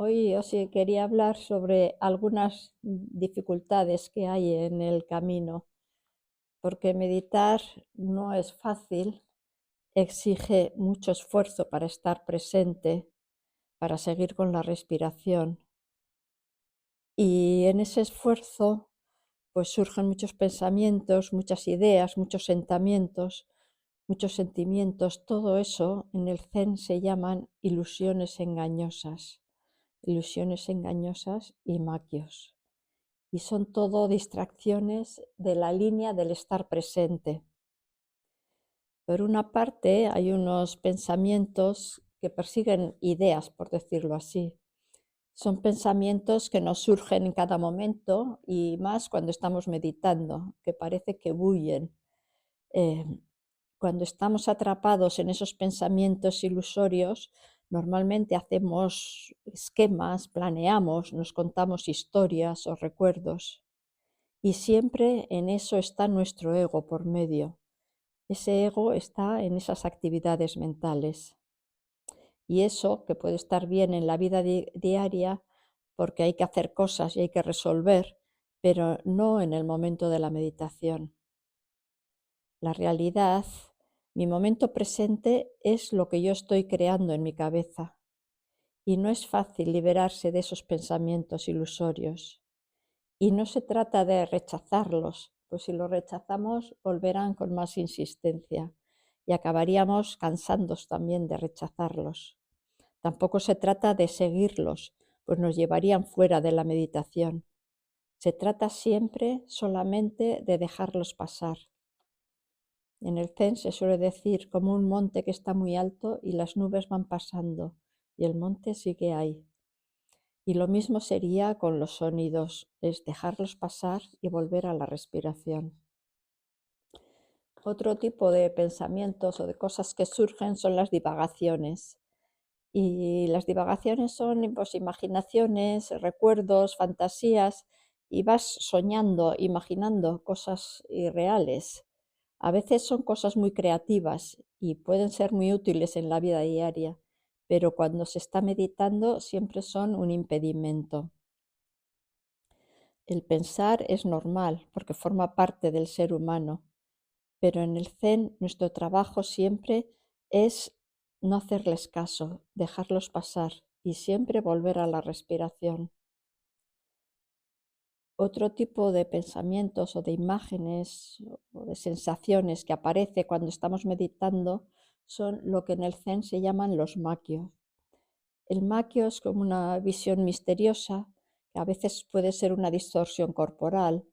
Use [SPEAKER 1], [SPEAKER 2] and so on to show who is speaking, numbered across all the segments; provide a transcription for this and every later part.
[SPEAKER 1] Hoy os quería hablar sobre algunas dificultades que hay en el camino, porque meditar no es fácil, exige mucho esfuerzo para estar presente, para seguir con la respiración. Y en ese esfuerzo, pues surgen muchos pensamientos, muchas ideas, muchos sentimientos. Todo eso en el Zen se llaman ilusiones engañosas y maquios. Y son todo distracciones de la línea del estar presente. Por una parte, hay unos pensamientos que persiguen ideas, por decirlo así. Son pensamientos que nos surgen en cada momento y más cuando estamos meditando, que parece que bullen. Eh, Cuando estamos atrapados en esos pensamientos ilusorios, normalmente hacemos esquemas, planeamos, nos contamos historias o recuerdos. Y siempre en eso está nuestro ego por medio. Ese ego está en esas actividades mentales. Y eso, que puede estar bien en la vida diaria, porque hay que hacer cosas y hay que resolver, pero no en el momento de la meditación. La realidad, mi momento presente es lo que yo estoy creando en mi cabeza. Y no es fácil liberarse de esos pensamientos ilusorios. Y no se trata de rechazarlos, pues si los rechazamos volverán con más insistencia y acabaríamos cansándonos también de rechazarlos. Tampoco se trata de seguirlos, pues nos llevarían fuera de la meditación. Se trata siempre solamente de dejarlos pasar. En el Zen se suele decir como un monte que está muy alto y las nubes van pasando y el monte sigue ahí. Y lo mismo sería con los sonidos, es dejarlos pasar y volver a la respiración. Otro tipo de pensamientos o de cosas que surgen son las divagaciones. Y las divagaciones son pues, imaginaciones, recuerdos, fantasías, y vas soñando, imaginando cosas irreales. A veces son cosas muy creativas y pueden ser muy útiles en la vida diaria, pero cuando se está meditando siempre son un impedimento. El pensar es normal porque forma parte del ser humano, pero en el Zen nuestro trabajo siempre es no hacerles caso, dejarlos pasar y siempre volver a la respiración. Otro tipo de pensamientos o de imágenes o de sensaciones que aparece cuando estamos meditando son lo que en el Zen se llaman los makios. El makio es como una visión misteriosa, que a veces puede ser una distorsión corporal,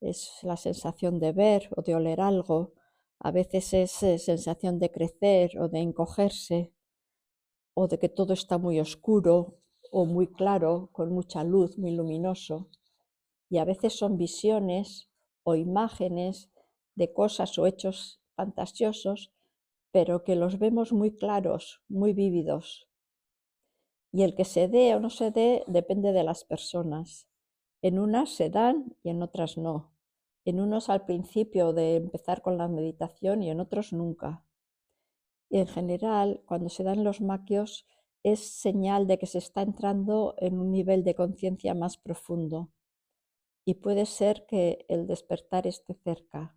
[SPEAKER 1] es la sensación de ver o de oler algo, a veces es sensación de crecer o de encogerse, o de que todo está muy oscuro o muy claro, con mucha luz, muy luminoso. Y a veces son visiones o imágenes de cosas o hechos fantasiosos, pero que los vemos muy claros, muy vívidos. Y el que se dé o no se dé depende de las personas. En unas se dan y en otras no. En unos al principio de empezar con la meditación y en otros nunca. Y en general, cuando se dan los maquios, es señal de que se está entrando en un nivel de conciencia más profundo. Y puede ser que el despertar esté cerca.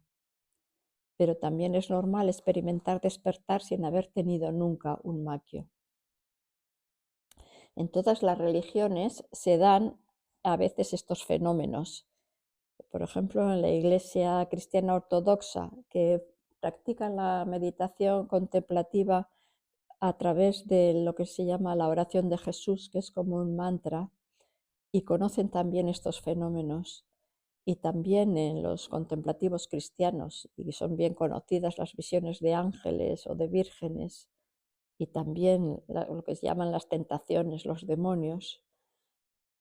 [SPEAKER 1] Pero también es normal experimentar despertar sin haber tenido nunca un maquio. En todas las religiones se dan a veces estos fenómenos. Por ejemplo, en la Iglesia Cristiana Ortodoxa, que practican la meditación contemplativa a través de lo que se llama la oración de Jesús, que es como un mantra, y conocen también estos fenómenos. Y también en los contemplativos cristianos, y son bien conocidas las visiones de ángeles o de vírgenes, y también lo que se llaman las tentaciones, los demonios.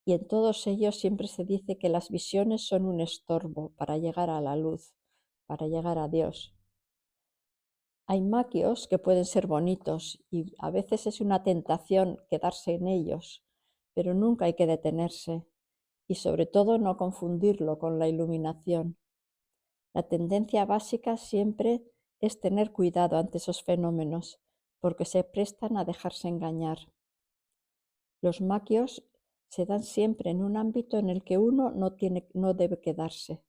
[SPEAKER 1] Y en todos ellos siempre se dice que las visiones son un estorbo para llegar a la luz, para llegar a Dios. Hay maquios que pueden ser bonitos y a veces es una tentación quedarse en ellos, pero nunca hay que detenerse y sobre todo no confundirlo con la iluminación. La tendencia básica siempre es tener cuidado ante esos fenómenos porque se prestan a dejarse engañar. Los maquios se dan siempre en un ámbito en el que uno no debe quedarse.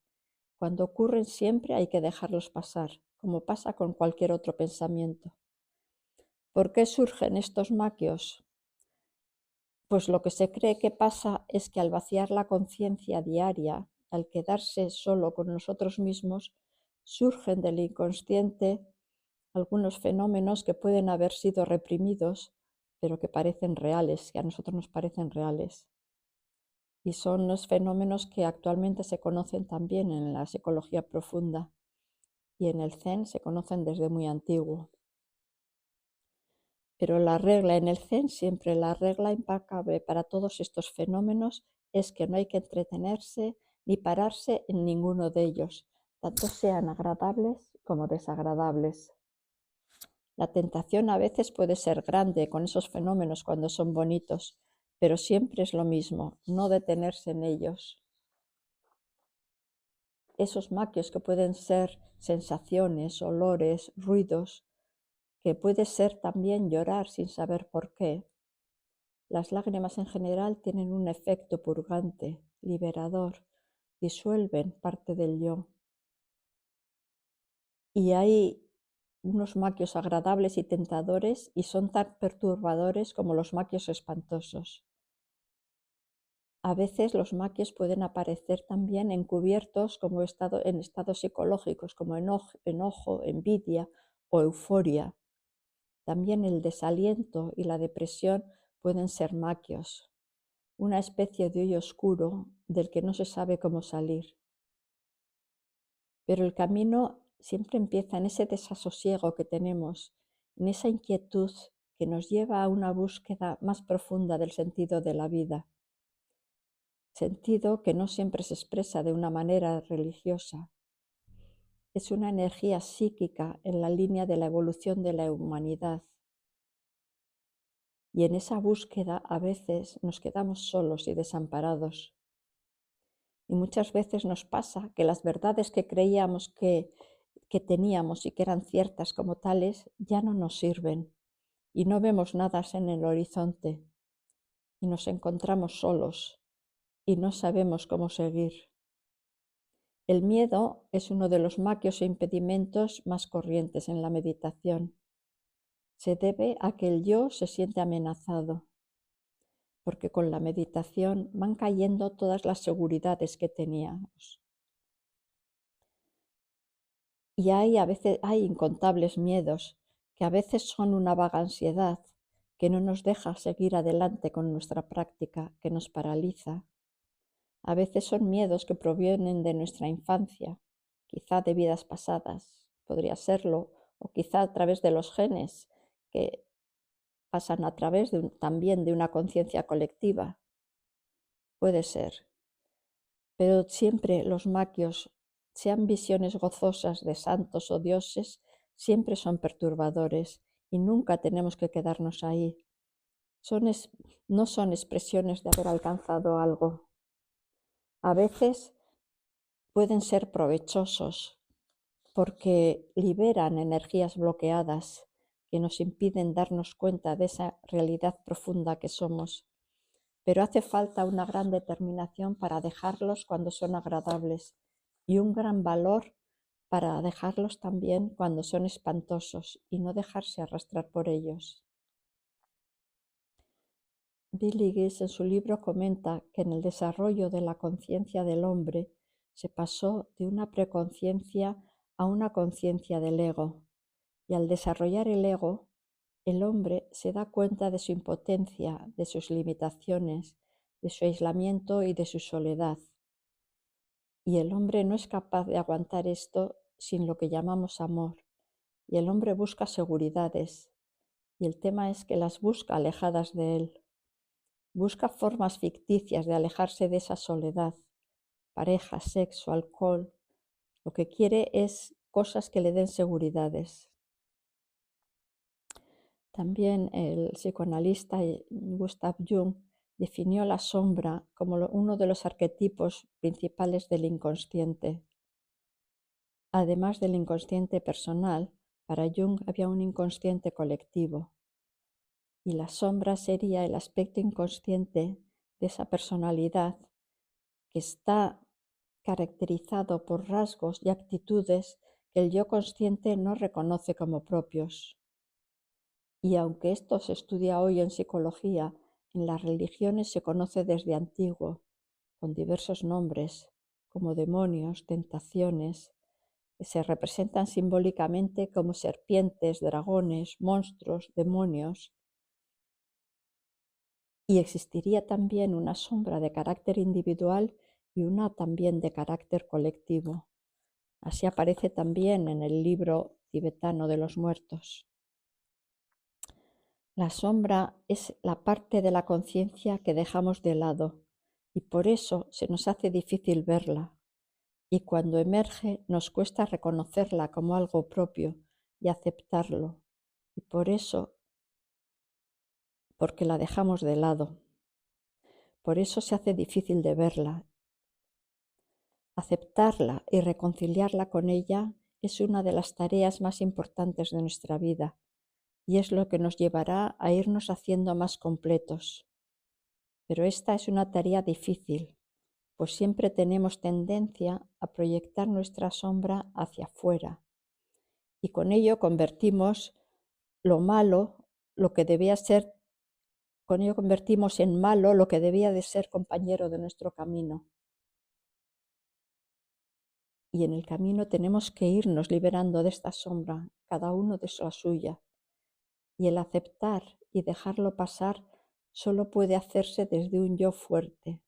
[SPEAKER 1] Cuando ocurren siempre hay que dejarlos pasar, como pasa con cualquier otro pensamiento. ¿Por qué surgen estos maquios? Pues lo que se cree que pasa es que al vaciar la conciencia diaria, al quedarse solo con nosotros mismos, surgen del inconsciente algunos fenómenos que pueden haber sido reprimidos, pero que parecen reales, que a nosotros nos parecen reales. Y son los fenómenos que actualmente se conocen también en la psicología profunda y en el Zen se conocen desde muy antiguo. Pero la regla en el Zen, siempre la regla implacable para todos estos fenómenos es que no hay que entretenerse ni pararse en ninguno de ellos, tanto sean agradables como desagradables. La tentación a veces puede ser grande con esos fenómenos cuando son bonitos, pero siempre es lo mismo, no detenerse en ellos. Esos maquios que pueden ser sensaciones, olores, ruidos, que puede ser también llorar sin saber por qué. Las lágrimas en general tienen un efecto purgante, liberador, disuelven parte del yo. Y hay unos maquios agradables y tentadores y son tan perturbadores como los maquios espantosos. A veces los maquios pueden aparecer también encubiertos como en estados psicológicos como enojo, envidia o euforia. También el desaliento y la depresión pueden ser maquios, una especie de hoyo oscuro del que no se sabe cómo salir. Pero el camino siempre empieza en ese desasosiego que tenemos, en esa inquietud que nos lleva a una búsqueda más profunda del sentido de la vida. Sentido que no siempre se expresa de una manera religiosa. Es una energía psíquica en la línea de la evolución de la humanidad. Y en esa búsqueda a veces nos quedamos solos y desamparados. Y muchas veces nos pasa que las verdades que creíamos que teníamos y que eran ciertas como tales ya no nos sirven y no vemos nada en el horizonte y nos encontramos solos y no sabemos cómo seguir. El miedo es uno de los maquios e impedimentos más corrientes en la meditación. Se debe a que el yo se siente amenazado, porque con la meditación van cayendo todas las seguridades que teníamos. Y hay incontables miedos que a veces son una vaga ansiedad que no nos deja seguir adelante con nuestra práctica, que nos paraliza. A veces son miedos que provienen de nuestra infancia, quizá de vidas pasadas, podría serlo, o quizá a través de los genes que pasan a través también de una conciencia colectiva. Puede ser. Pero siempre los maquios, sean visiones gozosas de santos o dioses, siempre son perturbadores y nunca tenemos que quedarnos ahí. No son expresiones de haber alcanzado algo. A veces pueden ser provechosos porque liberan energías bloqueadas que nos impiden darnos cuenta de esa realidad profunda que somos. Pero hace falta una gran determinación para dejarlos cuando son agradables y un gran valor para dejarlos también cuando son espantosos y no dejarse arrastrar por ellos. Billy Gies en su libro comenta que en el desarrollo de la conciencia del hombre se pasó de una preconciencia a una conciencia del ego, y al desarrollar el ego, el hombre se da cuenta de su impotencia, de sus limitaciones, de su aislamiento y de su soledad. Y el hombre no es capaz de aguantar esto sin lo que llamamos amor. Y el hombre busca seguridades. Y el tema es que las busca alejadas de él. Busca formas ficticias de alejarse de esa soledad. Pareja, sexo, alcohol. Lo que quiere es cosas que le den seguridades. También el psicoanalista Gustav Jung definió la sombra como uno de los arquetipos principales del inconsciente. Además del inconsciente personal, para Jung había un inconsciente colectivo. Y la sombra sería el aspecto inconsciente de esa personalidad que está caracterizado por rasgos y actitudes que el yo consciente no reconoce como propios. Y aunque esto se estudia hoy en psicología, en las religiones se conoce desde antiguo, con diversos nombres, como demonios, tentaciones, que se representan simbólicamente como serpientes, dragones, monstruos, demonios. Y existiría también una sombra de carácter individual y una también de carácter colectivo. Así aparece también en el libro tibetano de los muertos. La sombra es la parte de la conciencia que dejamos de lado y por eso se nos hace difícil verla. Y cuando emerge nos cuesta reconocerla como algo propio y aceptarlo. Y por eso, porque la dejamos de lado. Por eso se hace difícil de verla. Aceptarla y reconciliarla con ella es una de las tareas más importantes de nuestra vida y es lo que nos llevará a irnos haciendo más completos. Pero esta es una tarea difícil, pues siempre tenemos tendencia a proyectar nuestra sombra hacia afuera y con ello convertimos lo malo, lo que debía ser, con ello convertimos en malo lo que debía de ser compañero de nuestro camino. Y en el camino tenemos que irnos liberando de esta sombra, cada uno de la suya. Y el aceptar y dejarlo pasar solo puede hacerse desde un yo fuerte.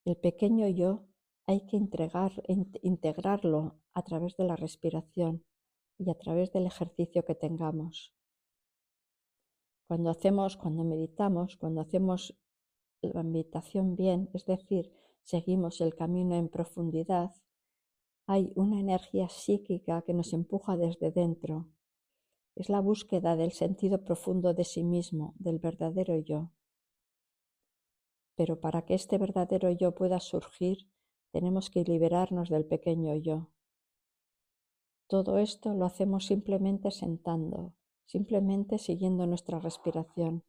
[SPEAKER 1] El pequeño yo hay que integrarlo a través de la respiración y a través del ejercicio que tengamos. Cuando meditamos, cuando hacemos la meditación bien, es decir, seguimos el camino en profundidad, hay una energía psíquica que nos empuja desde dentro. Es la búsqueda del sentido profundo de sí mismo, del verdadero yo. Pero para que este verdadero yo pueda surgir, tenemos que liberarnos del pequeño yo. Todo esto lo hacemos simplemente sentando, simplemente siguiendo nuestra respiración,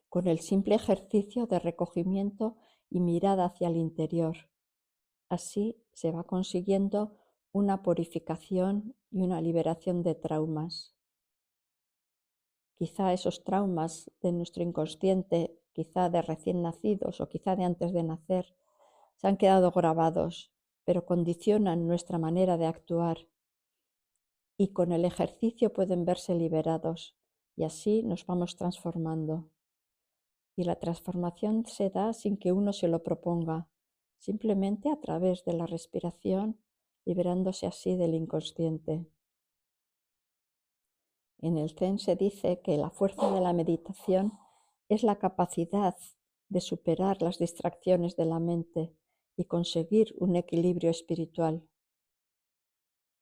[SPEAKER 1] con el simple ejercicio de recogimiento y mirada hacia el interior. Así se va consiguiendo una purificación y una liberación de traumas. Quizá esos traumas de nuestro inconsciente, quizá de recién nacidos o quizá de antes de nacer, se han quedado grabados, pero condicionan nuestra manera de actuar y con el ejercicio pueden verse liberados y así nos vamos transformando. Y la transformación se da sin que uno se lo proponga, simplemente a través de la respiración, liberándose así del inconsciente. En el Zen se dice que la fuerza de la meditación es la capacidad de superar las distracciones de la mente y conseguir un equilibrio espiritual.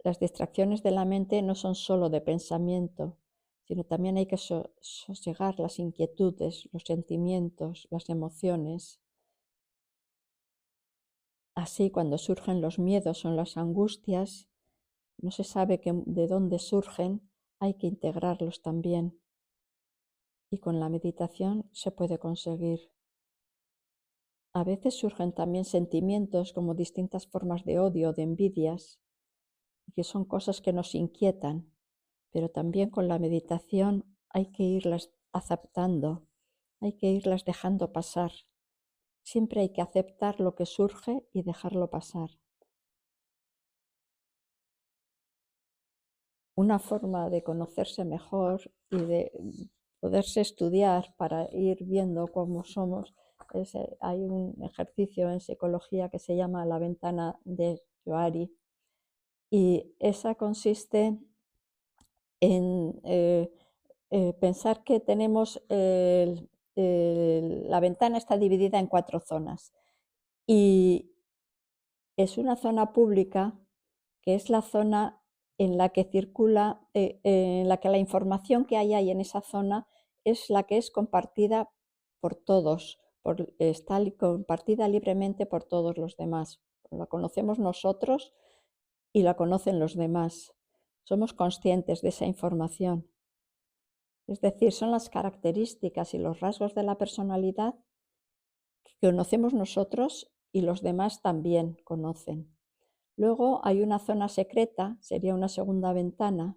[SPEAKER 1] Las distracciones de la mente no son solo de pensamiento, sino también hay que sosegar las inquietudes, los sentimientos, las emociones. Así, cuando surgen los miedos o las angustias, no se sabe de dónde surgen, hay que integrarlos también. Y con la meditación se puede conseguir. A veces surgen también sentimientos como distintas formas de odio, de envidias, que son cosas que nos inquietan, pero también con la meditación hay que irlas aceptando, hay que irlas dejando pasar. Siempre hay que aceptar lo que surge y dejarlo pasar. Una forma de conocerse mejor y de poderse estudiar para ir viendo cómo somos hay un ejercicio en psicología que se llama la ventana de Johari y esa consiste en pensar que tenemos la ventana está dividida en 4 zonas y es una zona pública que es la zona en la que circula, en la que la información que hay ahí en esa zona es la que es compartida por todos, está compartida libremente por todos los demás. La conocemos nosotros y la conocen los demás. Somos conscientes de esa información. Es decir, son las características y los rasgos de la personalidad que conocemos nosotros y los demás también conocen. Luego hay una zona secreta, sería una segunda ventana,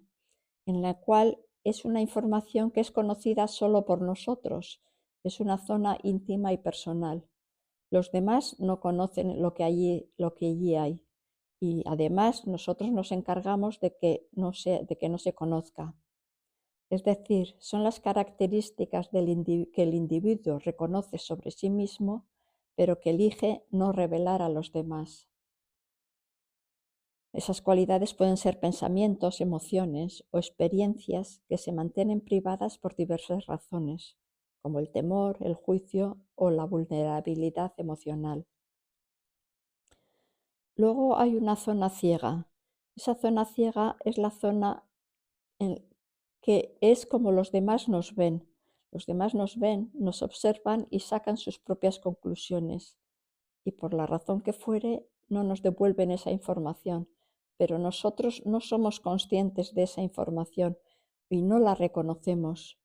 [SPEAKER 1] en la cual es una información que es conocida solo por nosotros. Es una zona íntima y personal. Los demás no conocen lo que allí hay. Y además nosotros nos encargamos de que no se conozca. Es decir, son las características que el individuo reconoce sobre sí mismo, pero que elige no revelar a los demás. Esas cualidades pueden ser pensamientos, emociones o experiencias que se mantienen privadas por diversas razones, como el temor, el juicio o la vulnerabilidad emocional. Luego hay una zona ciega. Esa zona ciega es la zona en que es como los demás nos ven. Los demás nos ven, nos observan y sacan sus propias conclusiones. Y por la razón que fuere, no nos devuelven esa información. Pero nosotros no somos conscientes de esa información y no la reconocemos.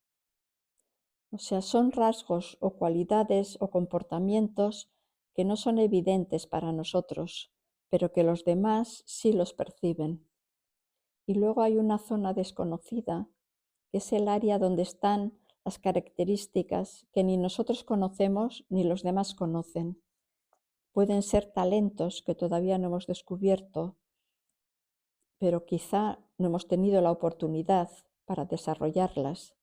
[SPEAKER 1] O sea, son rasgos o cualidades o comportamientos que no son evidentes para nosotros, pero que los demás sí los perciben. Y luego hay una zona desconocida, que es el área donde están las características que ni nosotros conocemos ni los demás conocen. Pueden ser talentos que todavía no hemos descubierto, pero quizá no hemos tenido la oportunidad para desarrollarlas.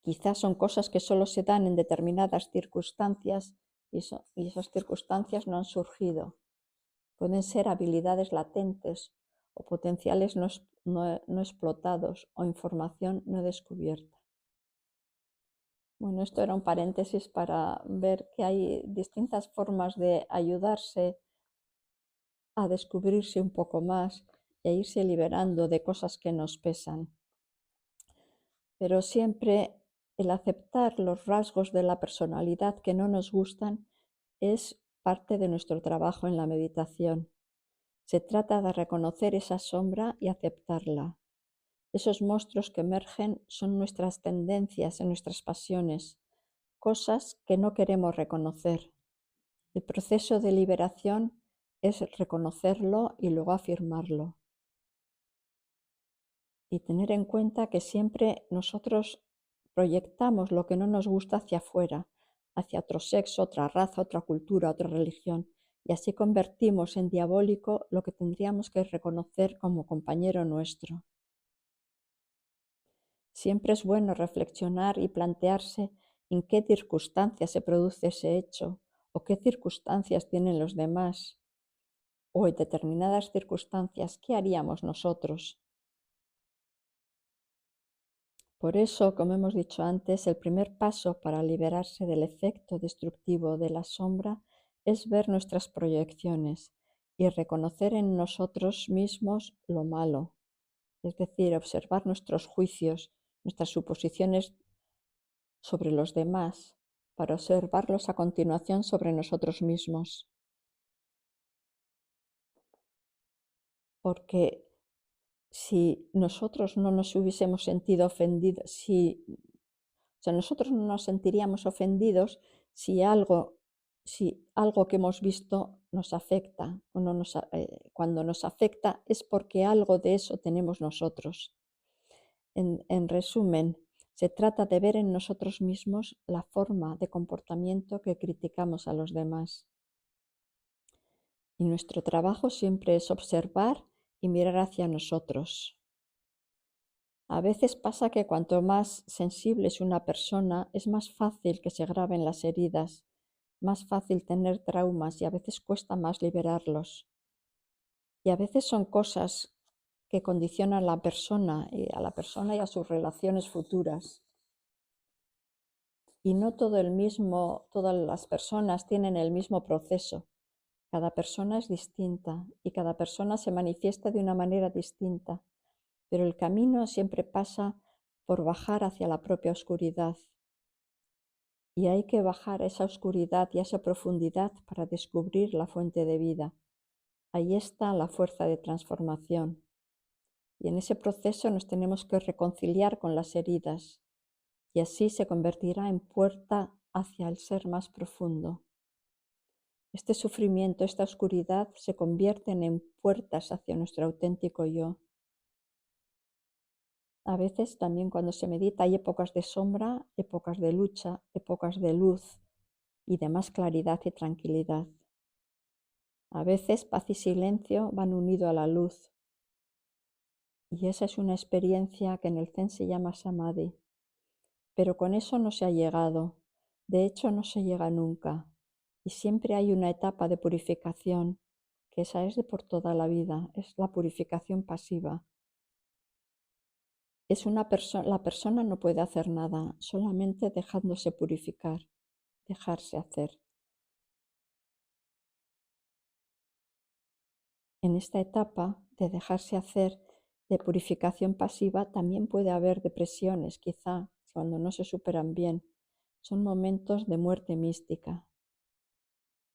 [SPEAKER 1] Quizás son cosas que solo se dan en determinadas circunstancias y esas circunstancias no han surgido. Pueden ser habilidades latentes o potenciales no explotados o información no descubierta. Bueno, esto era un paréntesis para ver que hay distintas formas de ayudarse a descubrirse un poco más y a irse liberando de cosas que nos pesan. Pero siempre el aceptar los rasgos de la personalidad que no nos gustan es parte de nuestro trabajo en la meditación. Se trata de reconocer esa sombra y aceptarla. Esos monstruos que emergen son nuestras tendencias y nuestras pasiones, cosas que no queremos reconocer. El proceso de liberación es reconocerlo y luego afirmarlo. Y tener en cuenta que siempre nosotros proyectamos lo que no nos gusta hacia afuera, hacia otro sexo, otra raza, otra cultura, otra religión, y así convertimos en diabólico lo que tendríamos que reconocer como compañero nuestro. Siempre es bueno reflexionar y plantearse en qué circunstancias se produce ese hecho o qué circunstancias tienen los demás, o en determinadas circunstancias, ¿qué haríamos nosotros? Por eso, como hemos dicho antes, el primer paso para liberarse del efecto destructivo de la sombra es ver nuestras proyecciones y reconocer en nosotros mismos lo malo, es decir, observar nuestros juicios, nuestras suposiciones sobre los demás, para observarlos a continuación sobre nosotros mismos. Porque si nosotros no nos hubiésemos sentido ofendidos, o sea, nosotros no nos sentiríamos ofendidos si algo que hemos visto nos afecta. Cuando nos afecta es porque algo de eso tenemos nosotros. En resumen, se trata de ver en nosotros mismos la forma de comportamiento que criticamos a los demás. Y nuestro trabajo siempre es observar y mirar hacia nosotros. A veces pasa que cuanto más sensible es una persona, es más fácil que se graben las heridas, más fácil tener traumas y a veces cuesta más liberarlos. Y a veces son cosas que condicionan a la persona y a sus relaciones futuras. Y no todas las personas tienen el mismo proceso. Cada persona es distinta y cada persona se manifiesta de una manera distinta. Pero el camino siempre pasa por bajar hacia la propia oscuridad. Y hay que bajar a esa oscuridad y a esa profundidad para descubrir la fuente de vida. Ahí está la fuerza de transformación. Y en ese proceso nos tenemos que reconciliar con las heridas. Y así se convertirá en puerta hacia el ser más profundo. Este sufrimiento, esta oscuridad se convierten en puertas hacia nuestro auténtico yo. A veces también cuando se medita hay épocas de sombra, épocas de lucha, épocas de luz y de más claridad y tranquilidad. A veces paz y silencio van unidos a la luz y esa es una experiencia que en el Zen se llama Samadhi. Pero con eso no se ha llegado, de hecho no se llega nunca y siempre hay una etapa de purificación, que esa es de por toda la vida, es la purificación pasiva. La persona no puede hacer nada, solamente dejándose purificar, dejarse hacer. En esta etapa de dejarse hacer, de purificación pasiva, también puede haber depresiones, quizá, cuando no se superan bien. Son momentos de muerte mística.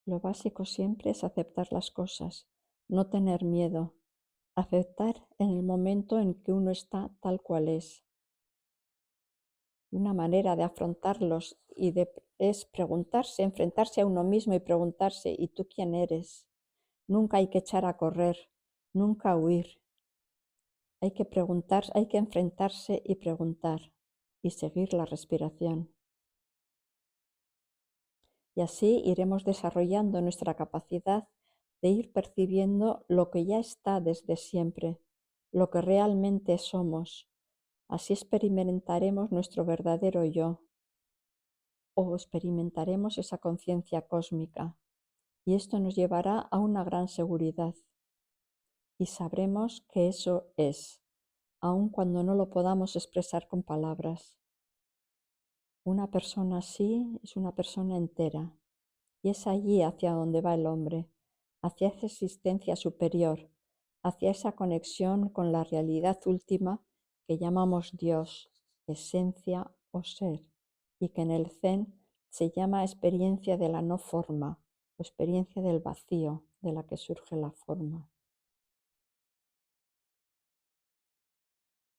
[SPEAKER 1] Lo básico siempre es aceptar las cosas, no tener miedo, aceptar en el momento en que uno está tal cual es. Una manera de afrontarlos es preguntarse, enfrentarse a uno mismo y preguntarse, ¿y tú quién eres? Nunca hay que echar a correr, nunca huir. Hay que preguntar, hay que enfrentarse y preguntar y seguir la respiración. Y así iremos desarrollando nuestra capacidad de ir percibiendo lo que ya está desde siempre, lo que realmente somos. Así experimentaremos nuestro verdadero yo o experimentaremos esa conciencia cósmica y esto nos llevará a una gran seguridad y sabremos que eso es, aun cuando no lo podamos expresar con palabras. Una persona así es una persona entera y es allí hacia donde va el hombre, hacia esa existencia superior, hacia esa conexión con la realidad última que llamamos Dios, esencia o ser, y que en el Zen se llama experiencia de la no forma o experiencia del vacío de la que surge la forma.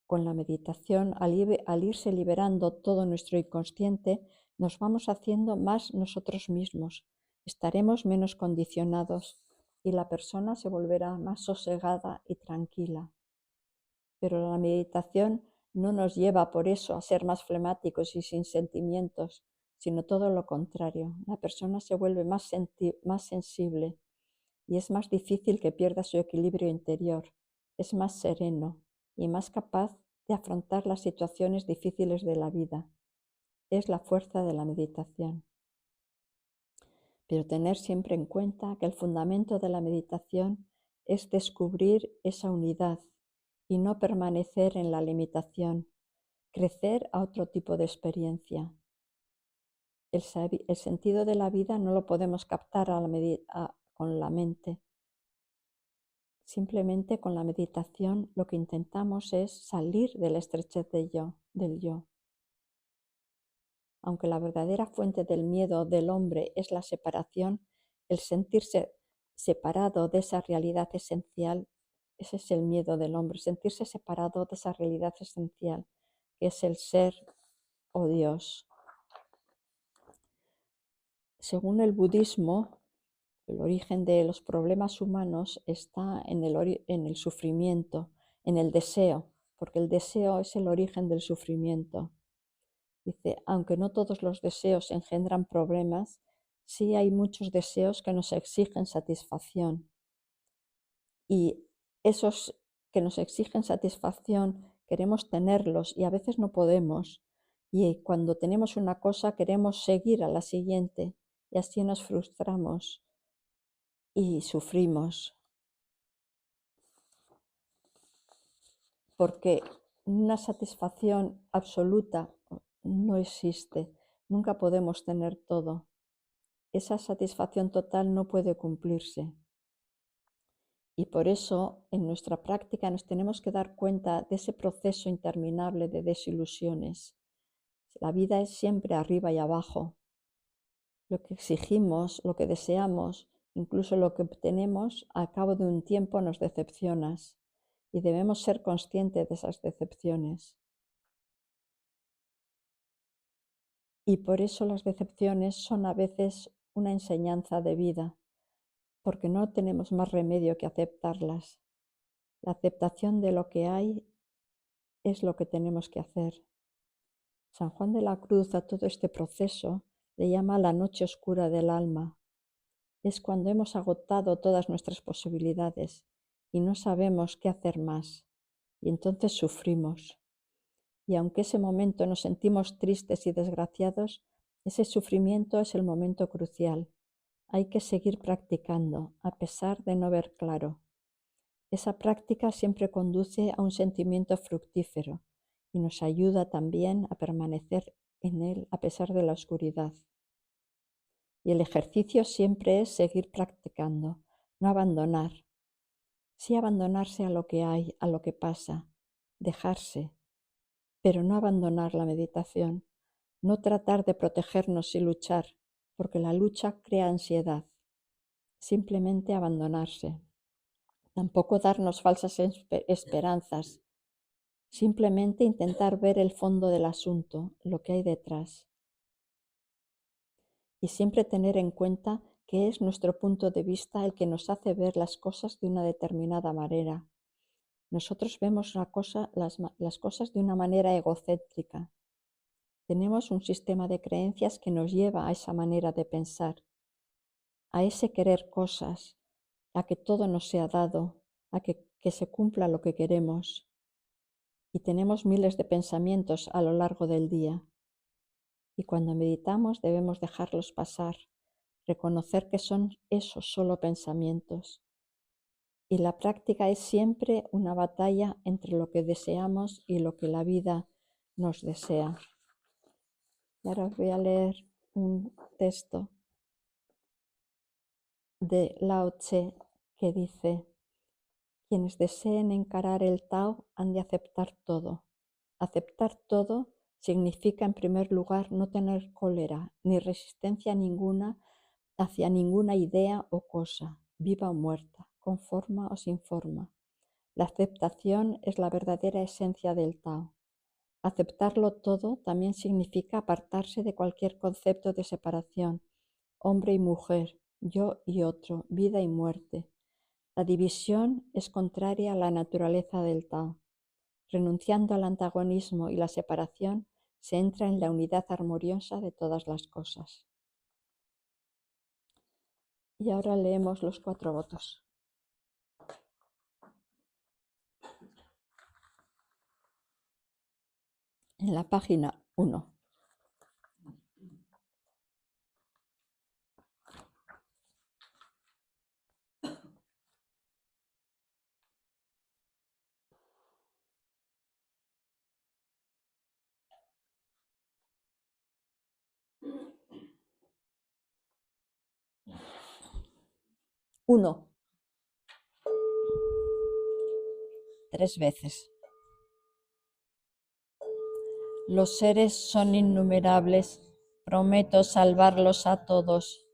[SPEAKER 1] Con la meditación, al irse liberando todo nuestro inconsciente, nos vamos haciendo más nosotros mismos, estaremos menos condicionados y la persona se volverá más sosegada y tranquila. Pero la meditación no nos lleva por eso a ser más flemáticos y sin sentimientos, sino todo lo contrario. La persona se vuelve más sensible y es más difícil que pierda su equilibrio interior, es más sereno y más capaz de afrontar las situaciones difíciles de la vida. Es la fuerza de la meditación. Pero tener siempre en cuenta que el fundamento de la meditación es descubrir esa unidad y no permanecer en la limitación, crecer a otro tipo de experiencia. El sentido de la vida no lo podemos captar con la mente. Simplemente con la meditación lo que intentamos es salir de la estrechez del yo. Aunque la verdadera fuente del miedo del hombre es la separación, el sentirse separado de esa realidad esencial, ese es el miedo del hombre, sentirse separado de esa realidad esencial, que es el ser o Dios. Según el budismo, el origen de los problemas humanos está en el sufrimiento, en el deseo, porque el deseo es el origen del sufrimiento. Dice, aunque no todos los deseos engendran problemas, sí hay muchos deseos que nos exigen satisfacción. Y esos que nos exigen satisfacción queremos tenerlos y a veces no podemos. Y cuando tenemos una cosa queremos seguir a la siguiente y así nos frustramos y sufrimos. Porque una satisfacción absoluta no existe. Nunca podemos tener todo. Esa satisfacción total no puede cumplirse. Y por eso en nuestra práctica nos tenemos que dar cuenta de ese proceso interminable de desilusiones. La vida es siempre arriba y abajo. Lo que exigimos, lo que deseamos, incluso lo que obtenemos, al cabo de un tiempo nos decepcionas y debemos ser conscientes de esas decepciones. Y por eso las decepciones son a veces una enseñanza de vida. porque no tenemos más remedio que aceptarlas. La aceptación de lo que hay es lo que tenemos que hacer. San Juan de la Cruz a todo este proceso le llama la noche oscura del alma. Es cuando hemos agotado todas nuestras posibilidades y no sabemos qué hacer más, y entonces sufrimos. Y aunque ese momento nos sentimos tristes y desgraciados, ese sufrimiento es el momento crucial. Hay que seguir practicando, a pesar de no ver claro. Esa práctica siempre conduce a un sentimiento fructífero y nos ayuda también a permanecer en él a pesar de la oscuridad. Y el ejercicio siempre es seguir practicando, no abandonar. Sí abandonarse a lo que hay, a lo que pasa, dejarse, pero no abandonar la meditación, no tratar de protegernos y luchar, porque la lucha crea ansiedad. Simplemente abandonarse. Tampoco darnos falsas esperanzas, simplemente intentar ver el fondo del asunto, lo que hay detrás. Y siempre tener en cuenta que es nuestro punto de vista el que nos hace ver las cosas de una determinada manera. Nosotros vemos las cosas de una manera egocéntrica. Tenemos un sistema de creencias que nos lleva a esa manera de pensar, a ese querer cosas, a que todo nos sea dado, a que se cumpla lo que queremos. Y tenemos miles de pensamientos a lo largo del día. Y cuando meditamos debemos dejarlos pasar, reconocer que son esos solo pensamientos. Y la práctica es siempre una batalla entre lo que deseamos y lo que la vida nos desea. Y ahora os voy a leer un texto de Lao Tse que dice: quienes deseen encarar el Tao han de aceptar todo. Aceptar todo significa, en primer lugar, no tener cólera ni resistencia ninguna hacia ninguna idea o cosa, viva o muerta, con forma o sin forma. La aceptación es la verdadera esencia del Tao. Aceptarlo todo también significa apartarse de cualquier concepto de separación, hombre y mujer, yo y otro, vida y muerte. La división es contraria a la naturaleza del Tao. Renunciando al antagonismo y la separación, se entra en la unidad armoniosa de todas las cosas. Y ahora leemos los 4 votos. En la página 1. Uno. 3 veces. Los seres son innumerables, prometo salvarlos a todos.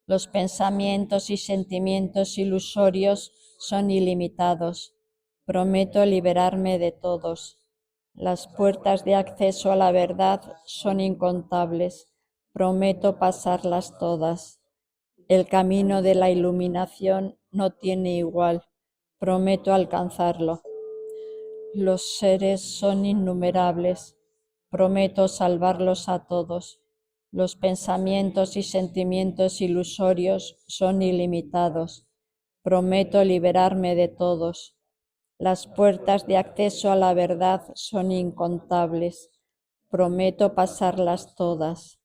[SPEAKER 1] Los pensamientos y sentimientos ilusorios son ilimitados, prometo liberarme de todos. Las puertas de acceso a la verdad son incontables, prometo pasarlas todas. El camino de la iluminación no tiene igual, prometo alcanzarlo. Los seres son innumerables, prometo salvarlos a todos. Los pensamientos y sentimientos ilusorios son ilimitados, prometo liberarme de todos. Las puertas de acceso a la verdad son incontables, prometo pasarlas todas.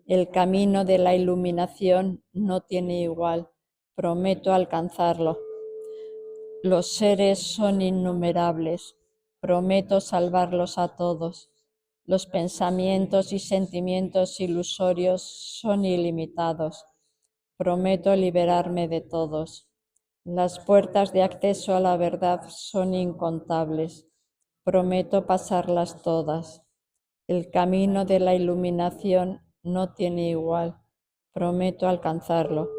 [SPEAKER 1] El camino de la iluminación no tiene igual, prometo alcanzarlo. Los seres son innumerables, prometo salvarlos a todos. Los pensamientos y sentimientos ilusorios son ilimitados, prometo liberarme de todos. Las puertas de acceso a la verdad son incontables, prometo pasarlas todas. El camino de la iluminación no tiene igual, prometo alcanzarlo.